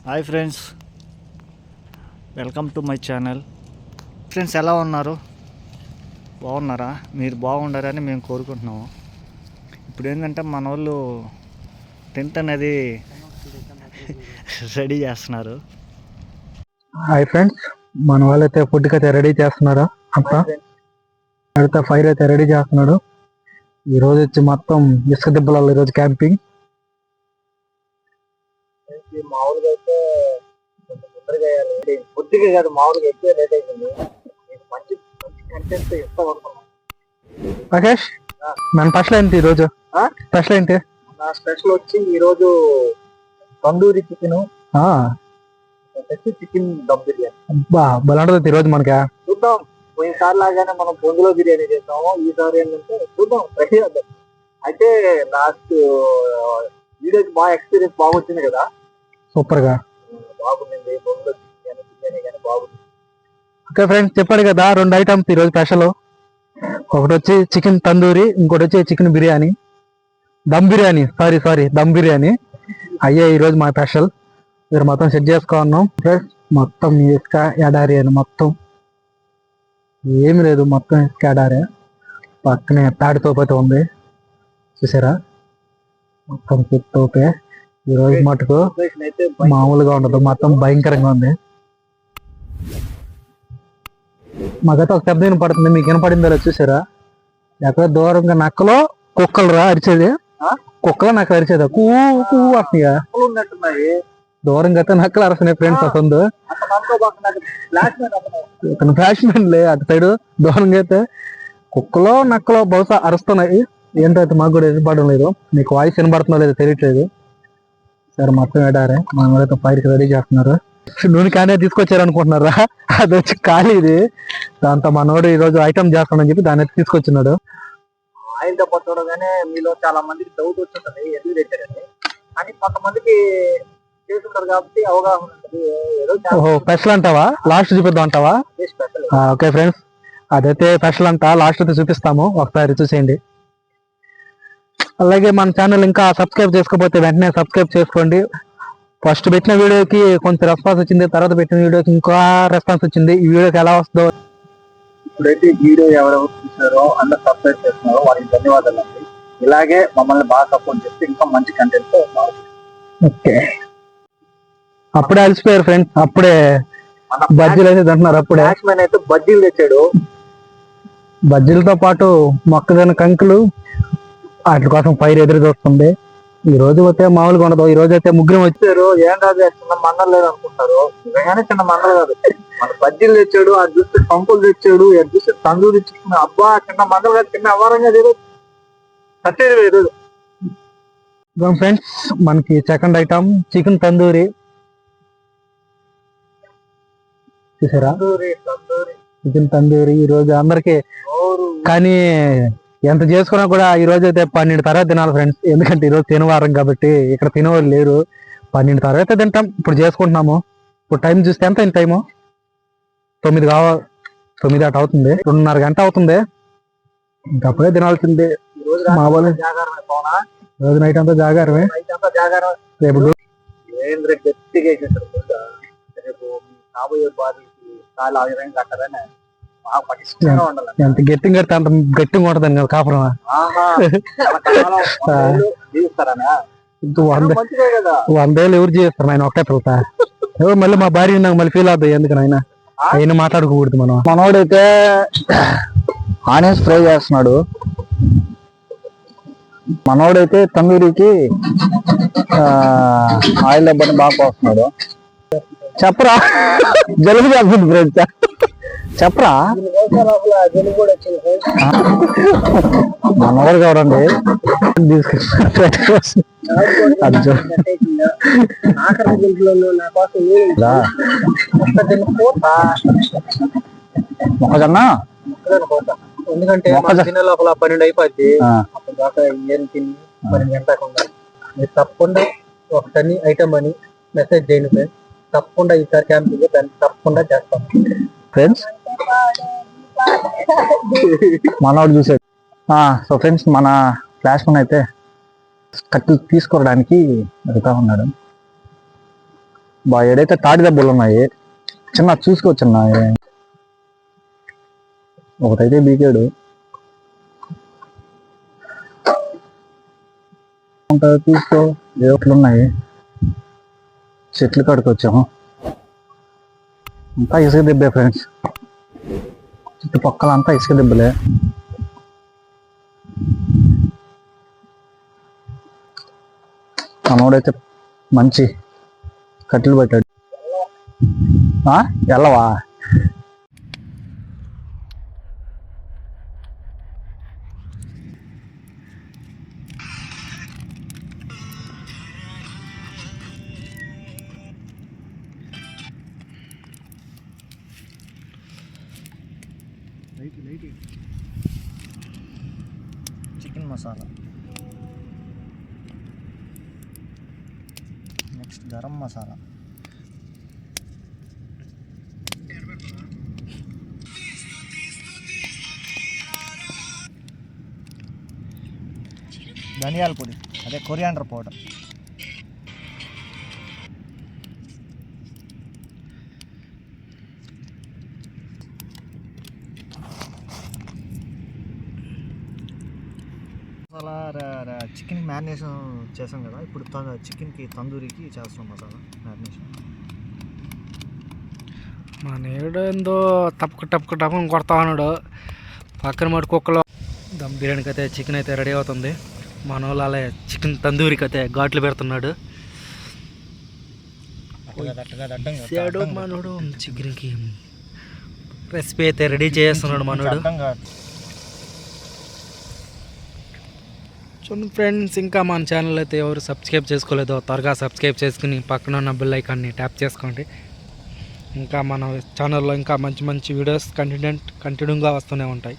Hi friends, welcome to my channel. Friends ఎలా ఉన్నారు? బాగున్నారా? మీరు బాగుండారని మేము కోరుకుంటున్నాము. ఇప్పుడు ఏంటంటే మన వాళ్ళు టెంట్ అనేది రెడీ చేస్తున్నారు. హాయ్ ఫ్రెండ్స్, మన వాళ్ళైతే ఫుడ్కి అయితే రెడీ చేస్తున్నారు. అంతా అయితే ఫైర్ అయితే రెడీ చేస్తున్నాడు. ఈరోజు వచ్చి మొత్తం ఇసుక దిబ్బలలో ఈరోజు క్యాంపింగ్. మామూలుగా అయితే కొంచెం తొందరగా వేయాలి, పొద్దుగా కాదు, మామూలుగా ఎక్కువ లేట్ అయిపోయింది. మంచి మంచి కంటెంట్ ఇస్తాం అనుకున్నాం. రాకేష్, మన స్పెషల్ ఏంటి ఈరోజు? స్పెషల్ ఏంటి? నా స్పెషల్ వచ్చి ఈరోజు తందూరి చికెన్, చికెన్ దమ్ బిర్యానీ. అబ్బా బలంటుంది ఈరోజు మనకి. చూద్దాం, పోయినసారి లాగానే మనం పొందులో బిర్యానీ చేస్తాము. ఈసారి ఏంటంటే చూద్దాం, ట్రై చేద్దాం. అయితే లాస్ట్ వీడియోకి బాగా ఎక్స్పీరియన్స్ బాగా వచ్చింది కదా. సూపర్ గా బాగుంది. పొందులో బిర్యానీ కానీ బాగుంది. ఓకే ఫ్రెండ్స్, చెప్పాడు కదా 2 ఐటమ్స్ ఈరోజు స్పెషల్. ఒకటి వచ్చి చికెన్ తందూరి, ఇంకోటి వచ్చి చికెన్ బిర్యానీ, దమ్ బిర్యానీ. సారీ దమ్ బిర్యానీ అయ్యే ఈరోజు మా స్పెషల్. మీరు మొత్తం సెట్ చేసుకున్నాం ఫ్రెండ్స్. మొత్తం ఇసుక ఎడారి అని, మొత్తం ఏమి లేదు, మొత్తం ఇసుక ఎడారి. పక్కనే తాడి తోపైతే ఉంది, చూసారా? మొత్తం తోపే. ఈరోజు మటుకు మామూలుగా ఉండదు, మొత్తం భయంకరంగా ఉంది. మాకైతే ఒక శబ్దం వినపడుతుంది, మీకు వినపడిందో లేదు చూసారా? ఎక్కడ దూరంగా నక్కలో కుక్కలు రా అరిచేది, కుక్కలు నక్కలు అరిచేది కూ కూ అంటున్నాయి. దూరంగా అయితే నక్కలు అరుస్తున్నాయి ఫ్రెండ్స్. అసలు ఇతను ఫ్లాష్ మ్యాన్ లే, అటు సైడ్ దూరంగా అయితే కుక్కలో నక్కలో బహుశా అరుస్తున్నాయి. ఏంటో అయితే మాకు కూడా వినపడడం లేదు. మీకు వాయిస్ వినపడుతుందో లేదో తెలియట్లేదు. సరే, మొత్తం ఏడారే మన అయితే ఫైర్కి రెడీ చేస్తున్నారు. నూనె కానీ తీసుకొచ్చారు అనుకుంటున్నారా? అది వచ్చి ఖాళీ ఇది. దాంతో మనోడు ఈ రోజు ఐటమ్ చేస్తానని చెప్పి దాన్ని అయితే తీసుకొచ్చినాడు. ఆయిల్ డబ్బా చూడగానే మీలో చాలా మందికి డౌట్ వచ్చేస్తుంది, ఎందుకు తెచ్చారని. కానీ కొంతమందికి చేసుకుంటారు కాబట్టి అవగాహన ఉంటుంది. ఓహో, స్పెషల్ అంటావా? లాస్ట్ చూపిద్దాం అంటావా? ఓకే ఫ్రెండ్స్, అదైతే స్పెషల్ అంట. లాస్ట్ అయితే చూపిస్తాము, ఒకసారి చూసేయండి. అలాగే మన ఛానల్ ఇంకా సబ్స్క్రైబ్ చేసుకోకపోతే వెంటనే సబ్స్క్రైబ్ చేసుకోండి. ఫస్ట్ పెట్టిన వీడియోకి కొంచెం రెస్పాన్స్ వచ్చింది, తర్వాత పెట్టిన వీడియోకి ఇంకా రెస్పాన్స్ వచ్చింది. ఈ వీడియోకి ఎలా వస్తుందో. ఇప్పుడైతే ఈ వీడియో ఎవరెవరు చూసారో అందరూ సబ్స్క్రైబ్ చేస్తున్నారో వారికి ధన్యవాదాలు అండి. ఇలాగే మమ్మల్ని బాగా సపోర్ట్ చేస్తే ఇంకా మంచి కంటెంట్. ఓకే, అప్పుడే అలసిపోయారు ఫ్రెండ్స్. అప్పుడే బజ్జీలు అయితే తింటున్నారు. అప్పుడే అయితే బజ్జీలు తెచ్చాడు. బజ్జీలతో పాటు మొక్కజొన్న కంకులు, వాటి కోసం ఫైర్ ఎదురు చూస్తుంది. ఈ రోజు అయితే మామూలుగా ఉండదు. ఈ రోజు అయితే ముగ్గురు వచ్చారు. ఏం కాదు, చిన్న మండలు లేదు అనుకుంటారు. నిజంగానే చిన్న మండలు కాదు. మన బజ్జీలు తెచ్చాడు, అది చూస్తే పంపులు తెచ్చాడు, అది చూస్తే తందూరి తెచ్చుకున్నా. అబ్బా, చిన్న మండలు కాదు, చిన్న అవారంగా లేదు. ఫ్రెండ్స్, మనకి సెకండ్ ఐటమ్ చికెన్ తందూరి. చూసారా? చికెన్ తందూరి ఈ రోజు అందరికి. కానీ ఎంత చేసుకున్నా కూడా ఈ రోజు అయితే 12 తర్వాత తినాలి ఫ్రెండ్స్. ఎందుకంటే ఈరోజు శనివారం కాబట్టి ఇక్కడ తినేవాళ్ళు లేరు. 12 తర్వాత తింటాం. ఇప్పుడు చేసుకుంటున్నాము. ఇప్పుడు టైం చూస్తే ఎంత అయింది? టైము 9 కావాలి. 9 అటు అవుతుంది. 2:30 గంట అవుతుంది. ఇంకప్పుడే తినాల్సిందే. మా వాళ్ళు రోజు నైట్ అంతా జాగారమే. రేపు ఎంత గట్టిగా కడితే అంత గట్టిగా ఉంటదని కదా కాపురం. 100 ఏళ్ళు ఎవరు చేస్తారు? ఆయన ఒకటే పిల్లతా. ఎవరు మళ్ళీ మా భార్య నాకు మళ్ళీ ఫీల్ అవుతాయి. ఎందుకని ఆయన అయినా మాట్లాడుకోకూడదు. మనోడైతే ఆనియన్స్ ఫ్రై చేస్తున్నాడు. మనోడైతే తందూరికి ఆయిల్ డబ్బాని బాగా పోస్తున్నాడు. చెప్పరా, జలుబు చేస్తుంది ఫ్రెండ్స్. చెప్పరా, మనవాడు కావడండి మొక్కజొన్న. ఎందుకంటే లోపల 12 అయిపోద్ది. అప్పుడు దాకా ఏం తిని 12 గంటలకు ఉండాలి. మీరు తప్పకుండా ఒక టన్ని ఐటమ్ అని మెసేజ్ చేయండి ఫ్రెండ్స్. తప్పకుండా ఈసారి క్యాంపింగ్ దాన్ని తప్పకుండా చేస్తాం ఫ్రెండ్స్. మనవాడు చూసాడు. సో ఫ్రెండ్స్, మన ఫ్లాష్ మ్యాన్ అయితే కట్టెలు తీసుకోవడానికి వెళ్తా ఉన్నాడు. ఏడైతే తాటి దెబ్బలు ఉన్నాయి చిన్న చూసుకోవచ్చున్నా ఒకటైతే బీకాడు తీసుకో ఏట్లు ఉన్నాయి చెట్లు కాడికి వచ్చాము అంతా ఇసుక దెబ్బే ఫ్రెండ్స్ చుట్టుపక్కల అంతా ఇసుక దెబ్బలే మనోడైతే మంచి కట్టెలు పెట్టాడు వెళ్ళవా చికెన్ మసాలా నెక్స్ట్ గరం మసాలా ధనియాల పొడి అదే coriander powder masala chicken marination చేసాం కదా ఇప్పుడు చికెన్కి తందూరికి చేస్తాం మసాలా మ్యారినేషన్ మా నేడు ఏందో టప్పుకు కొడతా ఉన్నాడు పక్కన మటు కుక్కలో దమ్ బిర్యానీకి అయితే చికెన్ అయితే రెడీ అవుతుంది మన వాళ్ళు అలా చికెన్ తందూరికి అయితే ఘాట్లు పెడుతున్నాడు మనోడు చికెన్కి రెసిపీ అయితే రెడీ చేస్తున్నాడు మనోడు చూడండి ఫ్రెండ్స్ ఇంకా మన ఛానల్ అయితే ఎవరు సబ్స్క్రైబ్ చేసుకోలేదో త్వరగా సబ్స్క్రైబ్ చేసుకుని పక్కన ఉన్న బెల్ ఐకాన్ని ట్యాప్ చేసుకోండి ఇంకా మన ఛానల్లో ఇంకా మంచి మంచి వీడియోస్ కంటిన్యూగా వస్తూనే ఉంటాయి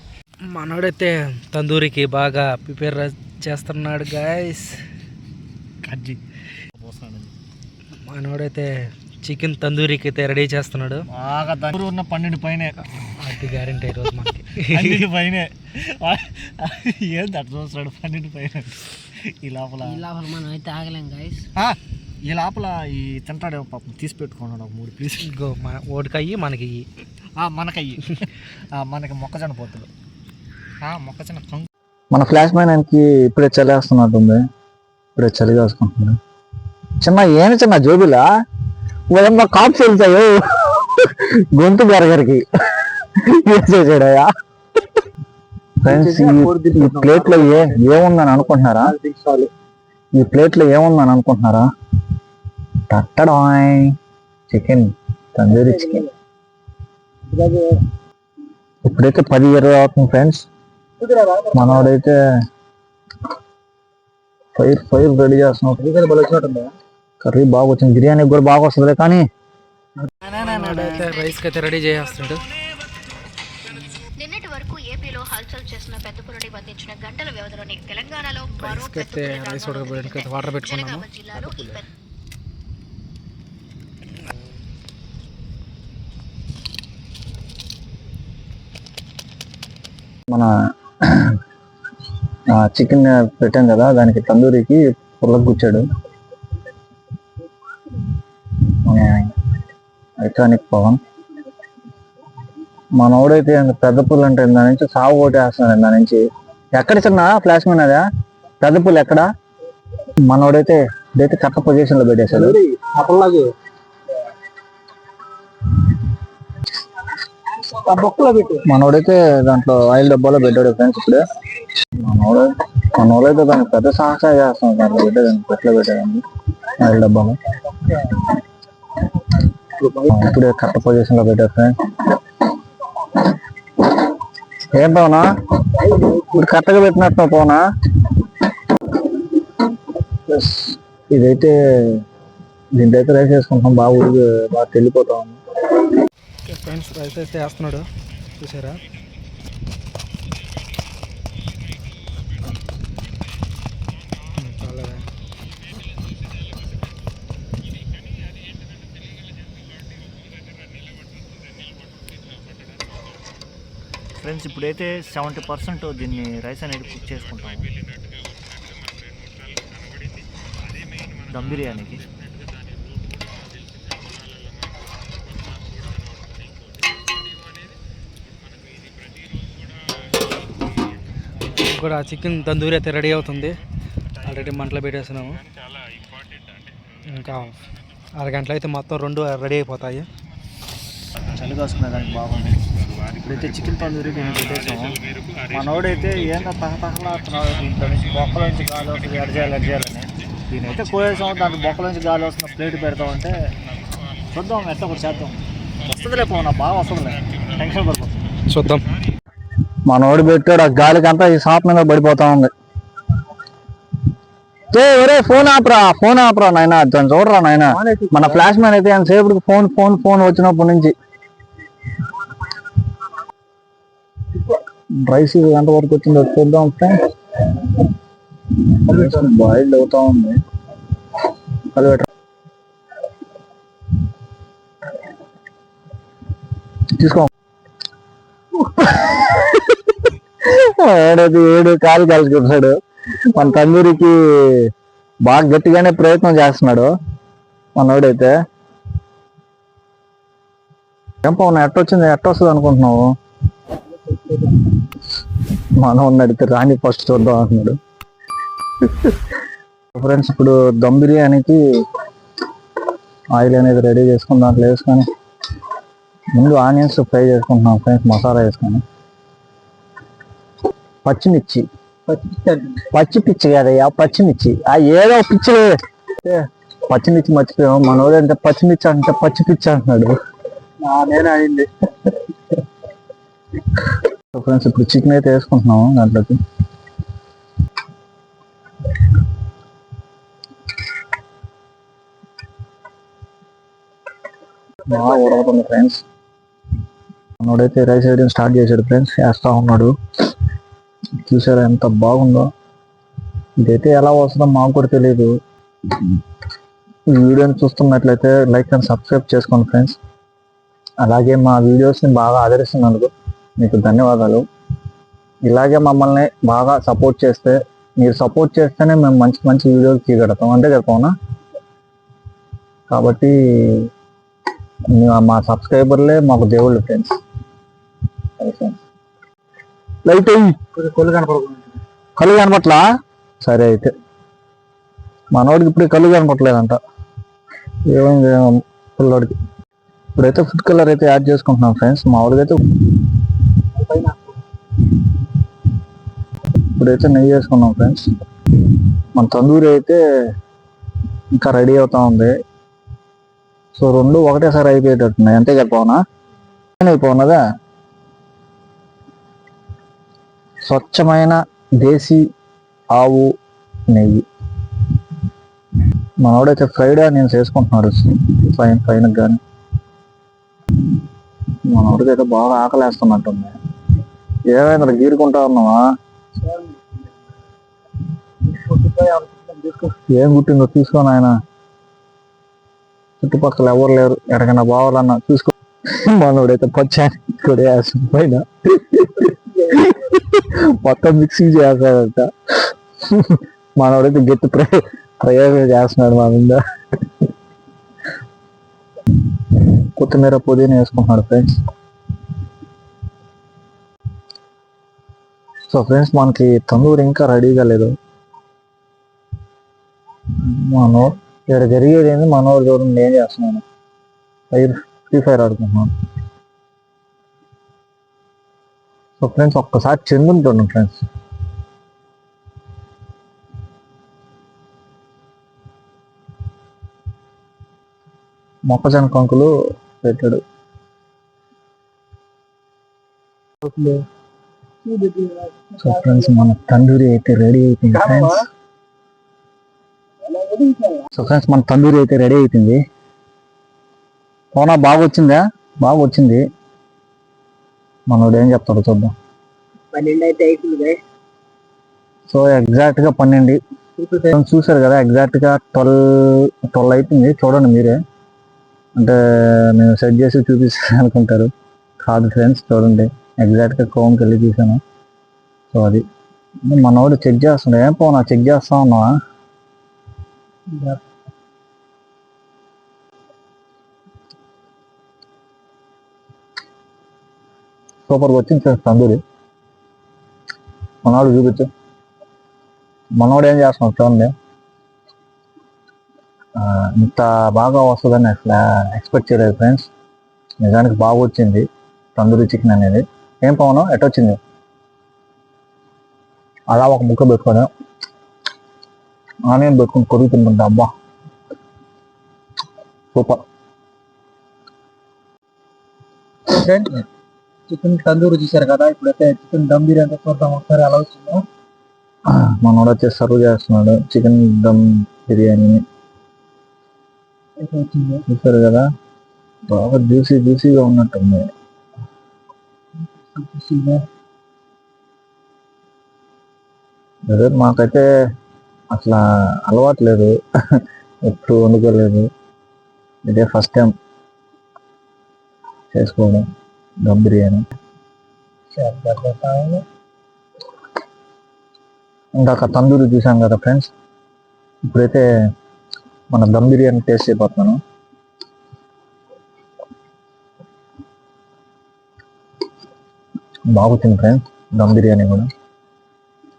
మనోడైతే తందూరికి బాగా ప్రిపేర్ చేస్తున్నాడు గాయస్ మనోడైతే చికెన్ తందూరికి అయితే రెడీ చేస్తున్నాడు బాగా తందూరి ఉన్న 12 పైనే అది గ్యారెంటీ ఈరోజు మనకి 12 పైనే ఏంటి అట్లా చూస్తాడు 12 పైన ఈ లోపల మనం అయితే ఆగలేం గాయస్ ఈ లోపల ఈ తింటాడే పాపం తీసి పెట్టుకున్నాడు ఒక 3 పీసులు ఇంకో ఓడికయ్యి మనకి మనకయ్యి మనకి మొక్కజొన్న పోతులు మొక్కజొన్న మన ఫ్లాష్ మ్యాన్కి ఇప్పుడే చలి వేస్తున్నట్టుంది ఇప్పుడే చలి వేసుకుంటుంది చిన్న ఏమి చిన్న జోబిలా ఏమన్నా కాప్స్ వెళ్తాయో గొంతు బెరగరికి చేసాడయా ఫ్రెండ్స్ ఈ ప్లేట్ లో ఏముందని అనుకుంటున్నారా ఈ ప్లేట్ లో ఏముందని అనుకుంటున్నారా టట్టడాయ్ చికెన్ తందూరి చికెన్ ఇప్పుడైతే 10-20 అవుతుంది ఫ్రెండ్స్ మనోడైతే ఫైర్ రెడీ చేస్తున్నాం కర్రీ బాగా వచ్చింది బిర్యానీ కూడా బాగా వస్తుంది కానీ రైస్ అయితే రెడీ చేస్తున్నాడు నిన్నటి వరకు ఏపీలో హల్చల్ చేసిన పెద్దపురని బంధించిన గంటల వ్యవధిలోని తెలంగాణలో రైస్ ఉడకబెట్టడానికి వాటర్ పెట్టుకున్నాము జిల్లాలో మన చికెన్ పెట్టాం కదా దానికి తందూరికి పుల్లకి గుచ్చాడు మన ఐకానిక్ పవన్ మనోడైతే పెద్ద పుల్లు అంటే దాని నుంచి సాగు కొట్టేస్తున్నాడు దాని నుంచి ఎక్కడ చిన్న ఫ్లాష్ మ్యాన్ అదా పెద్ద పుల్లు ఎక్కడ మనోడైతే ఇదైతే కరెక్ట్ పొజిషన్ లో పెట్టేశాడు మనోడైతే దాంట్లో ఆయిల్ డబ్బాలో పెట్టాడు ఫ్రెండ్స్ ఇప్పుడే మనోడైతే దానికి పెద్ద సాహసం చేస్తాం దాంట్లో పెట్టేదాన్ని పెట్లో పెట్టేదాన్ని ఆయిల్ డబ్బాలో ఇప్పుడే కరెక్ట్ పొజిషన్ లో పెట్టారు ఫ్రెండ్స్ ఏం పవనా ఇప్పుడు కరెక్ట్గా పెట్టినట్టు పవనా ఇదైతే దీంట్లో అయితే రైస్ వేసుకుంటాం బాగా ఊరికి బాగా వెళ్ళిపోతాం ఫ్రెండ్స్ రైస్ అయితే వేస్తున్నాడు చూసారా చాలా ఫ్రెండ్స్ ఇప్పుడైతే 70% దీన్ని రైస్ అనేది కుక్ చేసుకుంటాము దమ్ బిర్యానీకి కూడా చికెన్ తందూరి అయితే రెడీ అవుతుంది. ఆల్రెడీ మంటలో పెట్టేస్తున్నాము. ఇంకా అరగంటలో అయితే మొత్తం 2 రెడీ అయిపోతాయి. చలిగా వస్తుంది దానికి బాగుంది. ఇప్పుడైతే చికెన్ తందూరి దీన్ని పెట్టేసాము. మనోడైతే ఏంటో తహతహలాడుతున్నాడు. దీంట్లో నుంచి బొక్కల నుంచి గాలి వస్తుంది, ఎడజేయాలని. దీనైతే కోయేసాము. దాంట్లో బొక్కల నుంచి గాలి వస్తున్న ప్లేట్ పెడతామంటే చూద్దాం, ఎట్లా ఒకటి చేద్దాం. వస్తుందిలే పోనా, బాగా వస్తుందిలే, టెన్షన్ పడుతుంది. చూద్దాం. మనోడు పెట్టాడు ఆ గాలికంతా ఈ షాప్ మీద పడిపోతా ఉంది. ఒరే ఫోన్ ఆపరా నాయన, దాన్ని చూడరా నాయన. మన ఫ్లాష్ మ్యాన్ అయితే ఎంతసేపు ఫోన్ వచ్చినప్పటి నుంచి రైస్ ఎంత వరకు వచ్చిందో చూద్దాం ఫ్రెండ్స్. బాయిల్డ్ అవుతా ఉంది. తీసుకో. ఏడు కాలు కాల్చుకుంటున్నాడు. మన తందూరికి బాగా గట్టిగానే ప్రయత్నం చేస్తున్నాడు మనోడైతే. ఏం పవన్ ఎట్టొచ్చింది, ఎట్టొస్తుంది అనుకుంటున్నావు? మనం అడిగితే రాని ఫస్ట్ చూద్దాం అంటున్నాడు. ఫ్రెండ్స్ ఇప్పుడు దమ్ బిర్యానీకి ఆయిల్ అనేది రెడీ చేసుకుని దాంట్లో వేసుకొని ముందు ఆనియన్స్ ఫ్రై చేసుకుంటున్నాం ఫ్రెండ్స్, మసాలా వేసుకొని. పచ్చిమిర్చి కదయ్యా, పచ్చిమిర్చి ఏదో పిచ్చిలే. పచ్చిమిర్చి మర్చిపోయాం. మనోడు అంటే పచ్చిమిర్చి అంటే పచ్చిపిచ్చి అంటున్నాడు. నేను అయింది ఫ్రెండ్స్. ఇప్పుడు చికెన్ అయితే వేసుకుంటున్నాము దాంట్లోకి. బాగా ఉడకతుంది ఫ్రెండ్స్. మనోడైతే రైస్ వేయడం స్టార్ట్ చేశాడు ఫ్రెండ్స్, వేస్తా ఉన్నాడు. చూసారా ఎంత బాగుందో. ఇదైతే ఎలా వస్తుందో మాకు కూడా తెలియదు. ఈ వీడియోని చూస్తున్నట్లయితే లైక్ అండ్ సబ్స్క్రైబ్ చేసుకోండి ఫ్రెండ్స్. అలాగే మా వీడియోస్ని బాగా ఆదరిస్తున్నందుకు మీకు ధన్యవాదాలు. ఇలాగే మమ్మల్ని బాగా సపోర్ట్ చేస్తే, మీరు సపోర్ట్ చేస్తేనే మేము మంచి మంచి వీడియోలు తీయగలుగుతాం, అంతే కదా పవనా? కాబట్టి మా సబ్స్క్రైబర్లే మాకు దేవుళ్ళు ఫ్రెండ్స్. లైట్ కళ్ళు కనపట్లా? సరే అయితే మనోడికి ఇప్పుడు కళ్ళు కనపట్లేదంట. ఏమైంది పిల్లోడికి? ఇప్పుడైతే ఫుడ్ కలర్ అయితే యాడ్ చేసుకుంటున్నాం ఫ్రెండ్స్. మామూలుగా అయితే ఇప్పుడైతే నెయ్యి వేసుకున్నాం ఫ్రెండ్స్. మన తందూరి అయితే ఇంకా రెడీ అవుతా ఉంది. సో 2 ఒకటేసారి అయిపోయేటట్టున్నాయి, అంతే కదా పవనా? అయిపోన్నదా? స్వచ్ఛమైన దేశీ ఆవు నెయ్యి. మనోడైతే ఫ్రైడ్ ఆనియన్స్ వేసుకుంటున్నాడు పైన కానీ. మనోడికి అయితే బాగా ఆకలేస్తున్నట్టుంది. ఏమైంది గీరుకుంటా ఉన్నావా? ఏం గుట్టిందో తీసుకోని ఆయన. చుట్టుపక్కల ఎవరు లేరు, ఎక్కడికైనా పోవాలన్నా చూసుకో. మనోడైతే పచ్చాని కూడా వేసిన పైన మొత్తం మిక్సింగ్ చేస్తాడంట. మనోడైతే గట్టి ప్రయోగం చేస్తున్నాడు మా మీద. కొత్తిమీర పుదీనా వేసుకుంటున్నాడు ఫ్రెండ్స్. సో ఫ్రెండ్స్ మనకి తందూరి ఇంకా రెడీగా లేదు. ఇక్కడ జరిగేది ఏంది, మనోడు చూడండి ఏం చేస్తున్నాను, ఫ్రీ ఫైర్ ఆడుకుంటున్నాను. సో ఫ్రెండ్స్ ఒక్కసారి చెందుంటాను ఫ్రెండ్స్. మొక్కజొన్న కంకులు పెట్టాడు. సో ఫ్రెండ్స్ మన తందూరి అయితే రెడీ అయిపోయింది ఫ్రెండ్స్. మన తందూరి అయితే రెడీ అయిపోయింది. పోనా బాగా వచ్చిందా? బాగా వచ్చింది. మనోడు ఏం చెప్తాడు చూద్దాం. 12 అయితే అవుతుంది. సో ఎగ్జాక్ట్ గా 12 చూసారు కదా, ఎగ్జాక్ట్ గా 12 అయిపోయింది. చూడండి మీరే, అంటే నేను సెట్ చేసి చూపిస్తాను అనుకుంటారు, కాదు ఫ్రెండ్స్. చూడండి ఎగ్జాక్ట్ గా కోమ్కి వెళ్ళి చూసాను. సో అది మనోడు చెక్ చేస్తుండే. ఏం పోనా చెక్ చేస్తా ఉన్నావా? సూపర్గా వచ్చింది ఫ్రెండ్స్ తందూరి. మనవాడు చూపించు. మనవాడు ఏం చేస్తున్నాడు చూడండి. ఇంత బాగా వస్తుందని అసలు ఎక్స్పెక్ట్ చేయలేదు ఫ్రెండ్స్. నిజానికి బాగా వచ్చింది తందూరి చికెన్ అనేది. ఏం పవను ఎట్టొచ్చింది? అలా ఒక ముక్క పెట్టుకొని ఆనియన్ పెట్టుకుని కొడుకు తింటుంటా. అబ్బా సూపర్. చికెన్ తందూరి చూసారు కదా, ఇప్పుడైతే చికెన్ దమ్ బిర్యానీ చూద్దాం ఒకసారి ఎలా వచ్చిందో. మనోడు వచ్చి సర్వ్ చేస్తున్నాడు చికెన్ దమ్ బిర్యానీ. చూసారు కదా, బాగా జ్యూసీగా ఉన్నట్టుంది. అదే మాకైతే అట్లా అలవాటు లేదు, ఎప్పుడు వండుకోలేదు. ఇదే ఫస్ట్ టైం చేసుకోవడం దమ్ బిర్యానీ. ఇందాక తందూరి చూసాం కదా ఫ్రెండ్స్, ఇప్పుడైతే మన దమ్ బిర్యానీ టేస్ట్ చేయబోతున్నాను. బాగుంటుంది ఫ్రెండ్స్ దమ్ బిర్యానీ కూడా.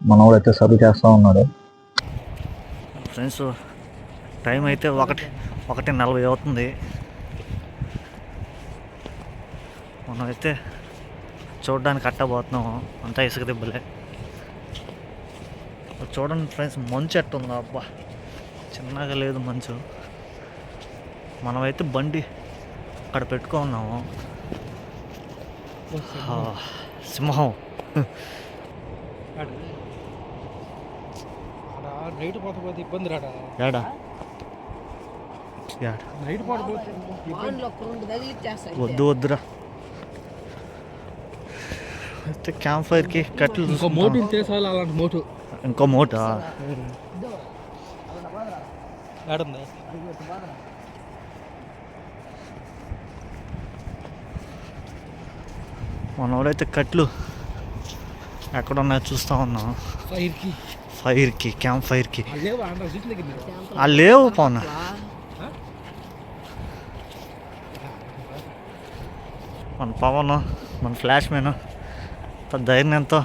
మనోడు అయితే సర్వ్ చేస్తూ ఉన్నాడు. ఫ్రెండ్స్ టైం అయితే 1:40 అవుతుంది. మనమైతే చూడడానికి అట్టబోతున్నాము, అంతా ఇసుక దెబ్బలే. చూడండి ఫ్రెండ్స్ మంచు ఎట్టుందో. అబ్బా చిన్నగా లేదు మంచు. మనమైతే బండి అక్కడ పెట్టుకున్నాము. సింహం నైట్ పోతే ఇబ్బంది రాడా? ఏడా నైట్ పోతే వద్దురా. అయితే క్యాంప్ ఫైర్కి కట్లు ఇంకో మోటు తీసాలి. అలాంటి మోటు ఇంకో మోటా ఏడుంది? మనోడైతే కట్లు ఎక్కడ ఉన్నాయో చూస్తూ ఉన్నాం. ఫైర్కి క్యాంప్ ఫైర్కి లేవు పవన్. మన పవన్ మన ఫ్లాష్ మ్యాన్ ధైర్యంతో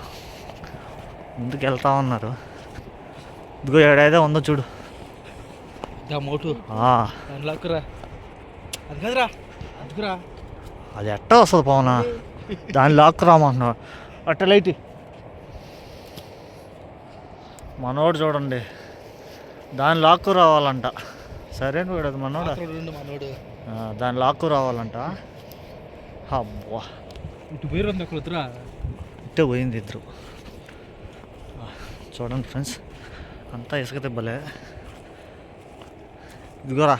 ముందుకు వెళ్తా ఉన్నారు. ఇదిగో ఏడైతే ఉందో చూడు మోటు. అది ఎట్టా వస్తుంది పవన్, దాన్ని లాక్కు రామంటున్నావు. అట్ట లైట్ మనోడు చూడండి, దాన్ని లాక్కు రావాలంట. సరే నువ్వు అది మనోడు దాన్ని లాక్కు రావాలంట. అబ్బా ఇటు పోయిరంది అక్కడ వద్దురా. ఇట్టే పోయింది ఇద్దరు. చూడండి ఫ్రెండ్స్ అంతా ఇసుక దెబ్బలే. ఇదిగోరా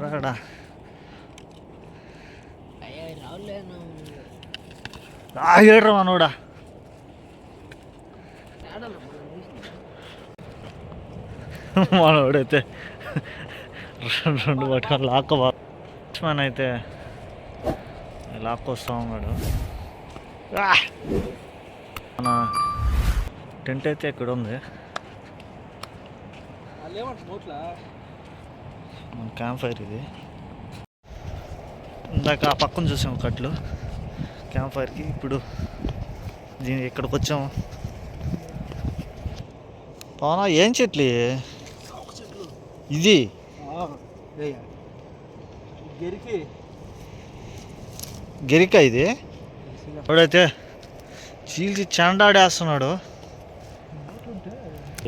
అక్కడ ఏడ్రా మనోడా. మనోడైతే రెండు పట్టుకొని లాక్కోబాన్ అయితే లాక్కొస్తా ఉన్నాడు. మన టెంట్ అయితే ఇక్కడ ఉంది. మన క్యాంప్ ఫైర్ ఇది. ఇందాక ఆ పక్కన చూసాము కట్లు క్యాంప్ ఫైర్కి. ఇప్పుడు దీని ఇక్కడికి వచ్చాము. పవనా ఏం చెట్లు ఇది? గెరిక ఇది. ఇప్పుడైతే చీల్చి చెండాడేస్తున్నాడు,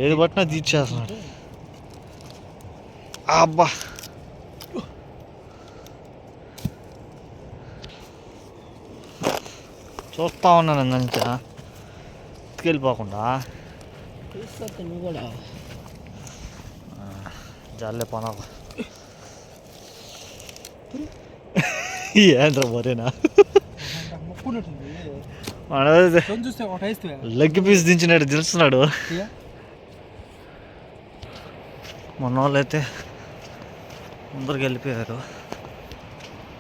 ఏది పట్టినా తీర్చేస్తున్నాడు. అబ్బా చూస్తా ఉన్నాను అంతా ఎత్తుకెళ్ళిపోకుండా. జాలే పనా ఏంట్రా మరేనా లెగ్ పీస్ దించినాడు తెలుస్తున్నాడు. మన వాళ్ళు అయితే ముందరికి వెళ్ళిపోయారు.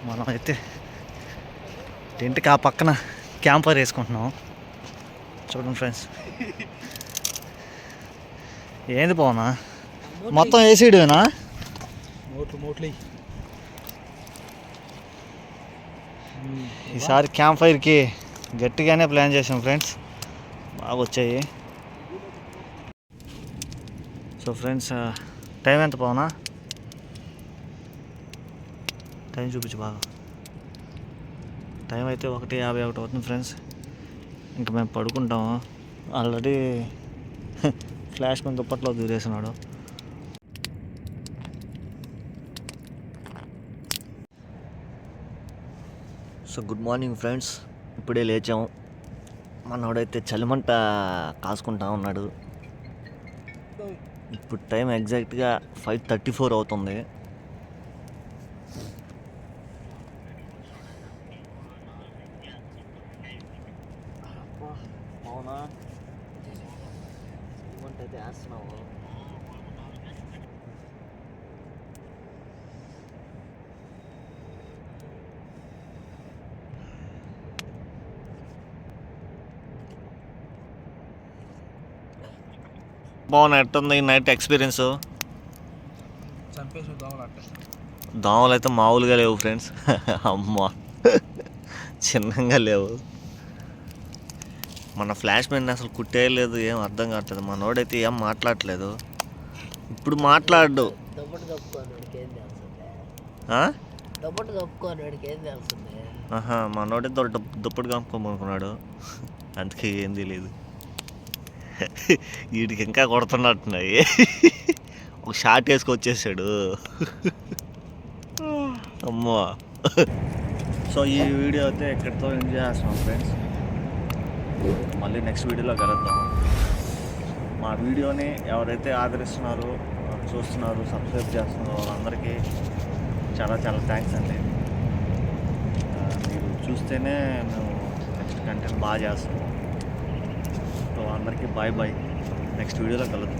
మనం అయితే టెంట్కి ఆ పక్కన క్యాంపర్ వేసుకుంటున్నాం. చూడండి ఫ్రెండ్స్ ఏంది పోనా మొత్తం వేసేయడమేనా? ఈసారి క్యాంప్ ఫైర్కి గట్టిగానే ప్లాన్ చేసాం ఫ్రెండ్స్. బాగా వచ్చాయి. సో ఫ్రెండ్స్, టైం ఎంత పోనా? టైం చూపించు బాగా. టైం అయితే 1:51 అవుతుంది ఫ్రెండ్స్. ఇంకా మేము పడుకుంటాము. ఆల్రెడీ ఫ్లాష్ మ్యాన్ దుప్పట్లో దూరేసినాడు. సో గుడ్ మార్నింగ్ ఫ్రెండ్స్, ఇప్పుడే లేచాము. మనోడైతే చలిమంట కాసుకుంటా ఉన్నాడు. ఇప్పుడు టైం ఎగ్జాక్ట్గా 5:34 అవుతుంది. అవునా, చలిమంట అయితే వేస్తున్నావు. బాగున్నా, ఎట్టుంది నైట్ ఎక్స్పీరియన్స్? చంపేసి దోమలు అయితే మామూలుగా లేవు ఫ్రెండ్స్. అమ్మా, చిన్నగా లేవు. మన ఫ్లాష్ మ్యాన్ అసలు కుట్టేయలేదు, ఏం అర్థం కావట్లేదు. మనోడైతే ఏం మాట్లాడట్లేదు. ఇప్పుడు మాట్లాడు. మనోడే దుప్పటి కనుక్కోమనుకున్నాడు, అందుకే ఏం తెలియదు. వీడికి ఇంకా కొడుతున్నట్టున్నాయి. ఒక షార్ట్ వేసుకొచ్చేసాడు. అమ్మా. సో ఈ వీడియో అయితే ఎక్కడితో ఎంజాయ్ చేస్తున్నాం ఫ్రెండ్స్. మళ్ళీ నెక్స్ట్ వీడియోలో కలుద్దాం. మా వీడియోని ఎవరైతే ఆదరిస్తున్నారో, చూస్తున్నారు, సబ్స్క్రైబ్ చేస్తున్నారో వాళ్ళందరికీ చాలా చాలా థ్యాంక్స్ అండి. మీరు చూస్తేనే మేము నెక్స్ట్ కంటెంట్ బాగా చేస్తాము. సో అందరికీ బాయ్ బాయ్. నెక్స్ట్ వీడియోలో కలుద్దాం.